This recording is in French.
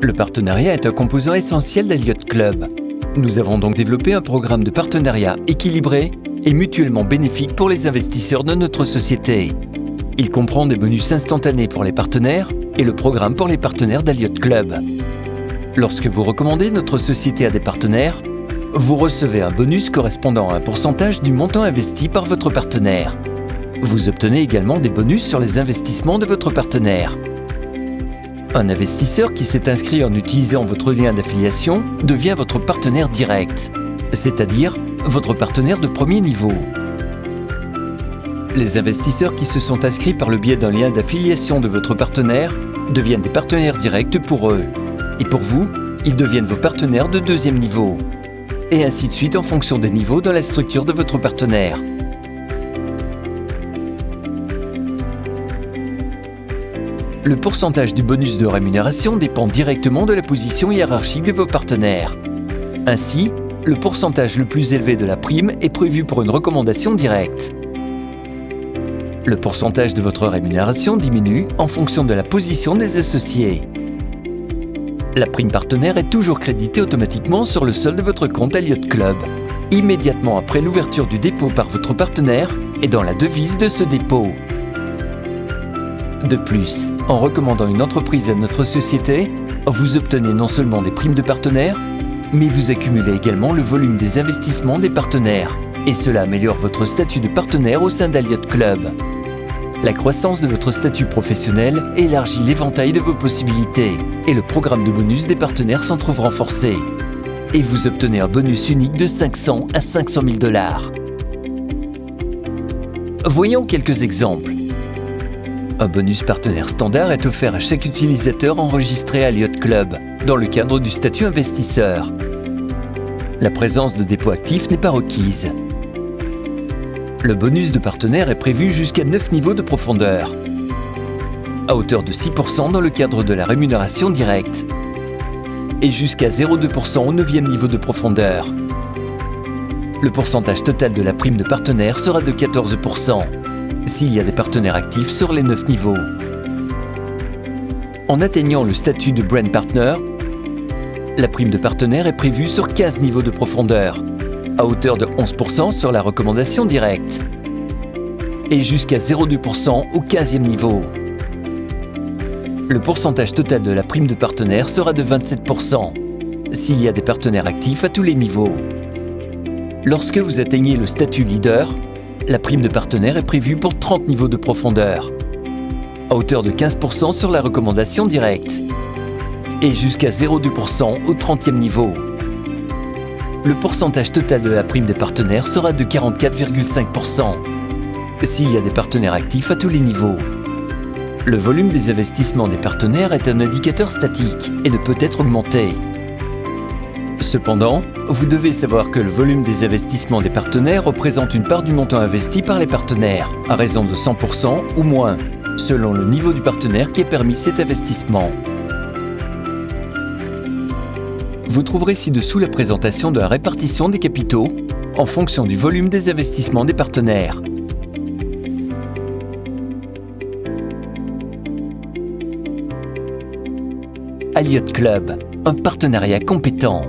Le partenariat est un composant essentiel d'Elliott Club. Nous avons donc développé un programme de partenariat équilibré et mutuellement bénéfique pour les investisseurs de notre société. Il comprend des bonus instantanés pour les partenaires et le programme pour les partenaires d'Elliott Club. Lorsque vous recommandez notre société à des partenaires, vous recevez un bonus correspondant à un pourcentage du montant investi par votre partenaire. Vous obtenez également des bonus sur les investissements de votre partenaire. Un investisseur qui s'est inscrit en utilisant votre lien d'affiliation devient votre partenaire direct, c'est-à-dire votre partenaire de premier niveau. Les investisseurs qui se sont inscrits par le biais d'un lien d'affiliation de votre partenaire deviennent des partenaires directs pour eux. Et pour vous, ils deviennent vos partenaires de deuxième niveau. Et ainsi de suite en fonction des niveaux dans la structure de votre partenaire. Le pourcentage du bonus de rémunération dépend directement de la position hiérarchique de vos partenaires. Ainsi, le pourcentage le plus élevé de la prime est prévu pour une recommandation directe. Le pourcentage de votre rémunération diminue en fonction de la position des associés. La prime partenaire est toujours créditée automatiquement sur le solde de votre compte Elliott Club, immédiatement après l'ouverture du dépôt par votre partenaire et dans la devise de ce dépôt. De plus, en recommandant une entreprise à notre société, vous obtenez non seulement des primes de partenaires, mais vous accumulez également le volume des investissements des partenaires. Et cela améliore votre statut de partenaire au sein d'Elliott Club. La croissance de votre statut professionnel élargit l'éventail de vos possibilités et le programme de bonus des partenaires s'en trouve renforcé. Et vous obtenez un bonus unique de 500 à 500 000 $. Voyons quelques exemples. Un bonus partenaire standard est offert à chaque utilisateur enregistré à Elliott Club dans le cadre du statut investisseur. La présence de dépôt actif n'est pas requise. Le bonus de partenaire est prévu jusqu'à 9 niveaux de profondeur, à hauteur de 6% dans le cadre de la rémunération directe et jusqu'à 0,2% au 9e niveau de profondeur. Le pourcentage total de la prime de partenaire sera de 14%. S'il y a des partenaires actifs sur les 9 niveaux. En atteignant le statut de Brand Partner, la prime de partenaire est prévue sur 15 niveaux de profondeur, à hauteur de 11% sur la recommandation directe et jusqu'à 0,2% au 15e niveau. Le pourcentage total de la prime de partenaire sera de 27%, s'il y a des partenaires actifs à tous les niveaux. Lorsque vous atteignez le statut leader, la prime de partenaire est prévue pour 30 niveaux de profondeur, à hauteur de 15% sur la recommandation directe et jusqu'à 0,2% au 30e niveau. Le pourcentage total de la prime des partenaires sera de 44,5%, s'il y a des partenaires actifs à tous les niveaux. Le volume des investissements des partenaires est un indicateur statique et ne peut être augmenté. Cependant, vous devez savoir que le volume des investissements des partenaires représente une part du montant investi par les partenaires, à raison de 100% ou moins, selon le niveau du partenaire qui a permis cet investissement. Vous trouverez ci-dessous la présentation de la répartition des capitaux en fonction du volume des investissements des partenaires. Elliott Club, un partenariat compétent.